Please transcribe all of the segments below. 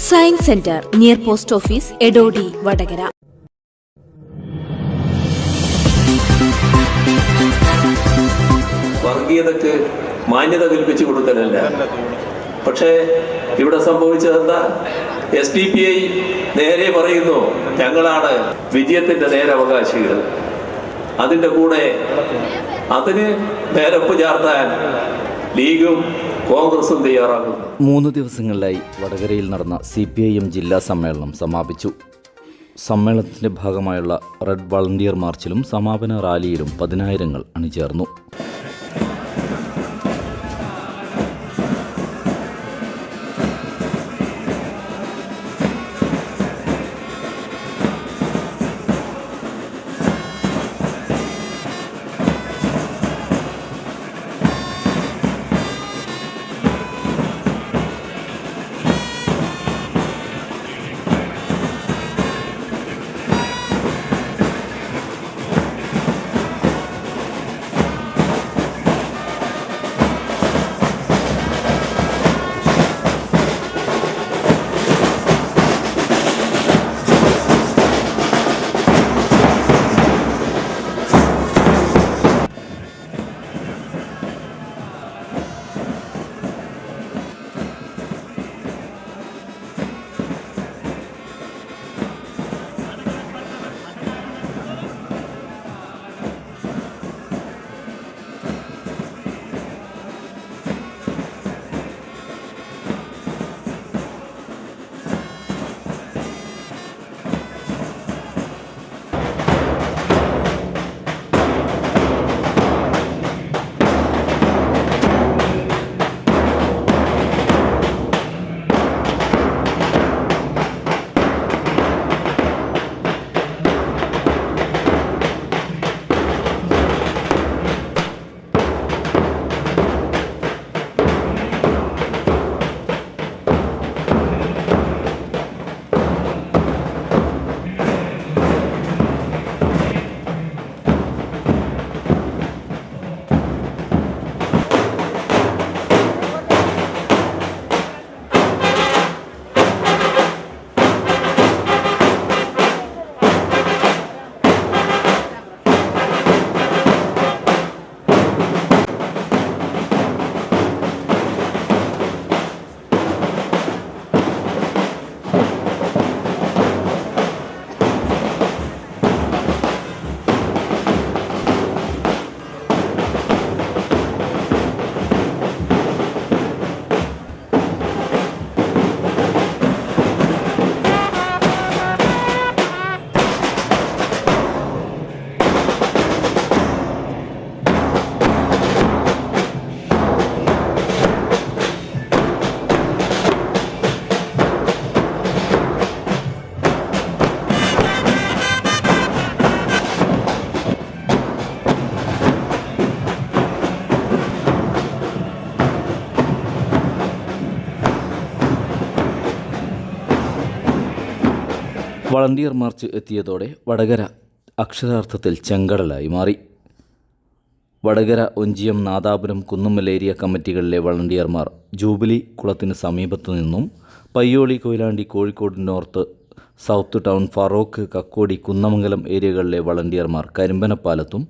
Science centre near post office, Edodi, Vadakara. വർഗീയതക്ക് മാന്യത കൽപ്പിച്ചു കൊടുക്കലല്ല. പക്ഷേ ഇവിടെ സംഭവിച്ചതെന്താ? SDPI നേരെ പറയുന്നു, ഞങ്ങളാണ് വിജയത്തിന്റെ നേരവകാശികൾ. അതിൻ്റെ കൂടെ അതിന് നേരൊപ്പ് ചാർത്താൻ ലീഗും കോൺഗ്രസും തയ്യാറാകുന്നു. 3 ദിവസങ്ങളിലായി വടകരയിൽ നടന്ന CPIM ജില്ലാ സമ്മേളനം സമാപിച്ചു. സമ്മേളനത്തിൻ്റെ ഭാഗമായുള്ള റെഡ് വളണ്ടിയർ മാർച്ചിലും സമാപന റാലിയിലും 10,000 അണിചേർന്നു. വളണ്ടിയർ മാർച്ച് എത്തിയതോടെ വടകര അക്ഷരാർത്ഥത്തിൽ ചെങ്കടലായി മാറി. വടകര, ഒഞ്ചിയം, നാദാപുരം, കുന്നുമ്മൽ ഏരിയ കമ്മിറ്റികളിലെ വളണ്ടിയർമാർ ജൂബിലി കുളത്തിന് സമീപത്തു നിന്നും Payyoli, Koyilandy, Kozhikode north, south town, Feroke, Kakkodi, Kunnamangalam ഏരിയകളിലെ വളണ്ടിയർമാർ കരിമ്പനപ്പാലത്തും,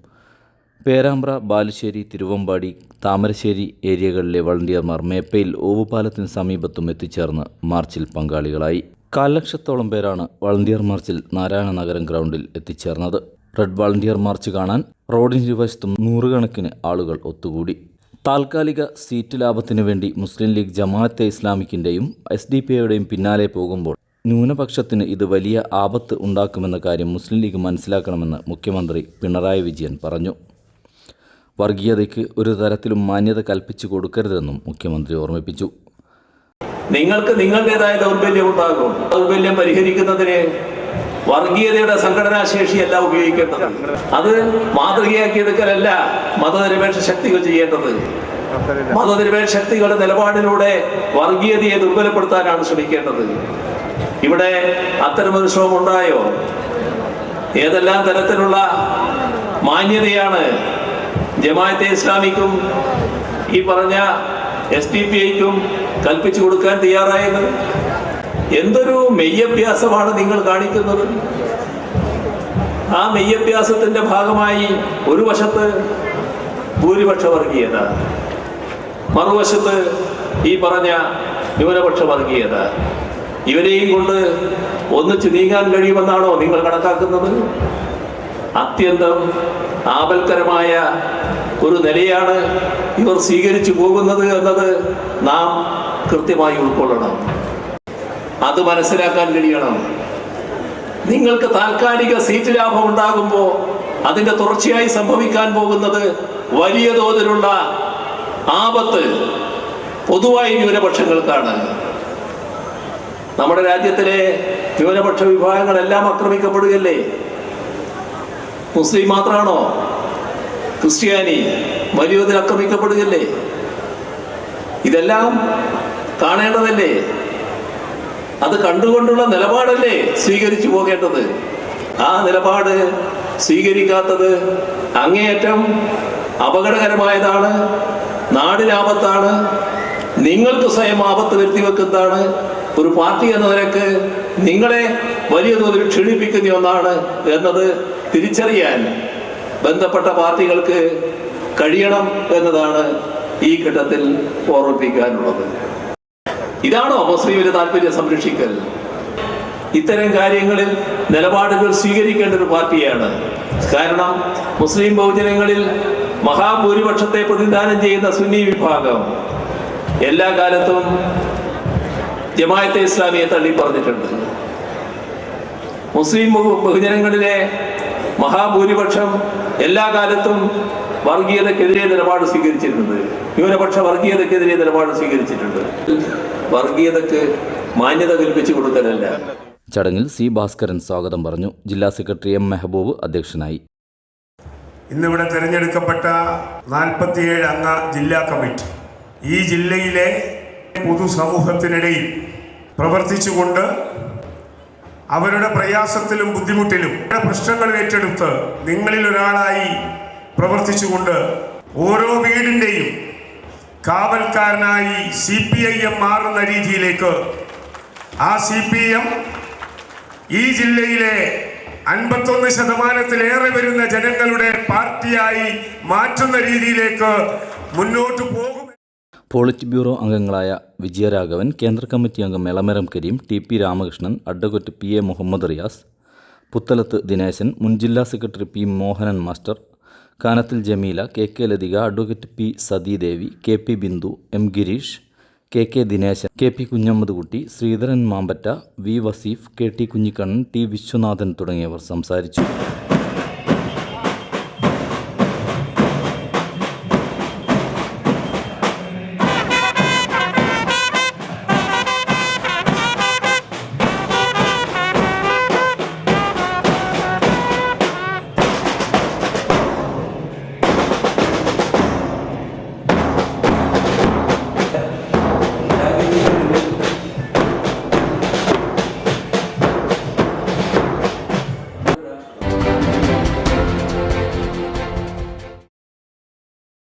പേരാമ്പ്ര, ബാലുശ്ശേരി, തിരുവമ്പാടി, താമരശ്ശേരി ഏരിയകളിലെ വളണ്ടിയർമാർ മേപ്പയിൽ, ഓവുപാലത്തിന് സമീപത്തും എത്തിച്ചേർന്ന് മാർച്ചിൽ പങ്കാളികളായി. 1,00,000 ലക്ഷത്തോളം പേരാണ് വളണ്ടിയർ മാർച്ചിൽ നാരായണ നഗരം ഗ്രൗണ്ടിൽ എത്തിച്ചേർന്നത്. റെഡ് വളണ്ടിയർ മാർച്ച് കാണാൻ റോഡിനിരുവശത്തും 100 കണക്കിന് ആളുകൾ ഒത്തുകൂടി. താൽക്കാലിക സീറ്റ് ലാഭത്തിനു വേണ്ടി മുസ്ലിം ലീഗ്, ജമാഅത്തെ ഇസ്ലാമിക്കിൻ്റെയും SDPIയുടെയും പിന്നാലെ പോകുമ്പോൾ ന്യൂനപക്ഷത്തിന് ഇത് വലിയ ആപത്ത് ഉണ്ടാക്കുമെന്ന കാര്യം മുസ്ലിം ലീഗ് മനസ്സിലാക്കണമെന്ന് മുഖ്യമന്ത്രി പിണറായി വിജയൻ പറഞ്ഞു. വർഗീയതയ്ക്ക് ഒരു തരത്തിലും മാന്യത കൽപ്പിച്ചു കൊടുക്കരുതെന്നും മുഖ്യമന്ത്രി ഓർമ്മിപ്പിച്ചു. നിങ്ങൾക്ക് നിങ്ങളുടേതായ ദൗർബല്യം ഉണ്ടാകും. ദൗർബല്യം പരിഹരിക്കുന്നതിന് വർഗീയതയുടെ സംഘടനാശേഷിയല്ല ഉപയോഗിക്കേണ്ടത്. അത് മാതൃകയാക്കിയെടുക്കലല്ല മതനിരപേക്ഷ ശക്തികൾ ചെയ്യേണ്ടത്. മതനിരപേക്ഷ ശക്തികളുടെ നിലപാടിലൂടെ വർഗീയതയെ ദുർബലപ്പെടുത്താനാണ് ശ്രമിക്കേണ്ടത്. ഇവിടെ അത്തരമൊരു ശ്രമം ഉണ്ടായോ? ഏതെല്ലാം തരത്തിലുള്ള മാന്യതയാണ് ജമാഅത്തെ ഇസ്ലാമിക്കും ഈ പറഞ്ഞ SDPIക്കും കൽപ്പിച്ചു കൊടുക്കാൻ തയ്യാറായത്? എന്തൊരു മെയ്യഭ്യാസമാണ് നിങ്ങൾ കാണിക്കുന്നത്? ആ മെയ്യഭ്യാസത്തിന്റെ ഭാഗമായി ഒരു വശത്ത് ഭൂരിപക്ഷ വർഗീയത, മറുവശത്ത് ഈ പറഞ്ഞ ന്യൂനപക്ഷ വർഗീയത. ഇവരെയും കൊണ്ട് ഒന്നിച്ച് നീങ്ങാൻ കഴിയുമെന്നാണോ നിങ്ങൾ കണക്കാക്കുന്നത്? അത്യന്തം ആപൽക്കരമായ ഒരു നിലയാണ് ഇവർ സ്വീകരിച്ചു പോകുന്നത് എന്നത് നാം കൃത്യമായി ഉൾക്കൊള്ളണം. അത് മനസ്സിലാക്കാൻ കഴിയണം. നിങ്ങൾക്ക് താൽക്കാലിക സീറ്റ് ലാഭം ഉണ്ടാകുമ്പോൾ അതിന്റെ തുടർച്ചയായി സംഭവിക്കാൻ പോകുന്നത് വലിയ തോതിലുള്ള ആപത്ത് പൊതുവായി ന്യൂനപക്ഷങ്ങൾക്കാണ്. നമ്മുടെ രാജ്യത്തിലെ ന്യൂനപക്ഷ വിഭാഗങ്ങളെല്ലാം ആക്രമിക്കപ്പെടുകയല്ലേ? മുസ്ലിം മാത്രമാണോ? ക്രിസ്ത്യാനി വലിയ തോതിൽ ആക്രമിക്കപ്പെടുകയല്ലേ? ഇതെല്ലാം കാണേണ്ടതല്ലേ? അത് കണ്ടുകൊണ്ടുള്ള നിലപാടല്ലേ സ്വീകരിച്ചു പോകേണ്ടത്? ആ നിലപാട് സ്വീകരിക്കാത്തത് അങ്ങേയറ്റം അപകടകരമായതാണ്, നാടിനാപത്താണ്, നിങ്ങൾക്ക് സ്വയം ആപത്ത് വരുത്തി വെക്കുന്നതാണ്. ഒരു പാർട്ടി എന്ന നിലക്ക് നിങ്ങളെ വലിയ തോതിൽ ക്ഷീണിപ്പിക്കുന്ന ഒന്നാണ് എന്നത് തിരിച്ചറിയാൻ ബന്ധപ്പെട്ട പാർട്ടികൾക്ക് കഴിയണം എന്നതാണ് ഈ ഘട്ടത്തിൽ ഓർമ്മിപ്പിക്കാനുള്ളത്. ഇതാണോ മുസ്ലിമിന്റെ താല്പര്യം സംരക്ഷിക്കൽ? ഇത്തരം കാര്യങ്ങളിൽ നിലപാടുകൾ സ്വീകരിക്കേണ്ട ഒരു പാർട്ടിയാണ്. കാരണം മുസ്ലിം ബഹുജനങ്ങളിൽ മഹാഭൂരിപക്ഷത്തെ പ്രതിനിധാനം ചെയ്യുന്ന സുന്നി വിഭാഗം എല്ലാ കാലത്തും ജമാഅത്തെ ഇസ്ലാമിയെ തള്ളി പറഞ്ഞിട്ടുണ്ട്. മുസ്ലിം ബഹുജനങ്ങളിലെ മഹാഭൂരിപക്ഷം എല്ലാ കാലത്തും വർഗീയതക്കെതിരെ നിലപാട് സ്വീകരിച്ചിട്ടുണ്ട്. ന്യൂനപക്ഷ വർഗീയതക്കെതിരെ നിലപാട് സ്വീകരിച്ചിട്ടുണ്ട്. വർഗീയതക്ക് മാന്യത കൽപ്പിച്ചു കൊടുക്കലല്ല. ചടങ്ങിൽ സി ഭാസ്കരൻ സ്വാഗതം പറഞ്ഞു. ജില്ലാ സെക്രട്ടറി എം മെഹബൂബ് അധ്യക്ഷനായി. ഇന്നിവിടെ തിരഞ്ഞെടുക്കപ്പെട്ട 47 അംഗ ജില്ലാ കമ്മിറ്റി ഈ ജില്ലയിലെ പൊതുസമൂഹത്തിനിടയിൽ പ്രവർത്തിച്ചുകൊണ്ട് അവരുടെ പ്രയാസത്തിലും ബുദ്ധിമുട്ടിലും പ്രശ്നങ്ങൾ ഏറ്റെടുത്ത് നിങ്ങളിൽ ഒരാളായി പ്രവർത്തിച്ചുകൊണ്ട് ഓരോ വീടിൻ്റെയും കാവൽക്കാരനായി CPIM മാറുന്ന രീതിയിലേക്ക് ആ CPM ഈ ജില്ലയിലെ 51% വരുന്ന ജനങ്ങളുടെ പാർട്ടിയായി മാറ്റുന്ന രീതിയിലേക്ക് മുന്നോട്ട് പോകും. പോളിറ്റ് ബ്യൂറോ അംഗങ്ങളായ വിജയരാഘവൻ, കേന്ദ്ര കമ്മിറ്റി അംഗം Elamaram Kareem, TP Ramakrishnan, advocate PA Muhammad Riyas, Puthalath Dineshan, മുൻ ജില്ലാ secretary P Mohanan master, Kanathil Jameela, KK Lathika, advocate P Sathidevi, KP Bindu, M Girish, KK Dineshan, KP Kunhammad Kutty, Sreedharan Mampatta, V Wasif, KT Kunhikannan, T Viswanathan തുടങ്ങിയവർ സംസാരിച്ചു.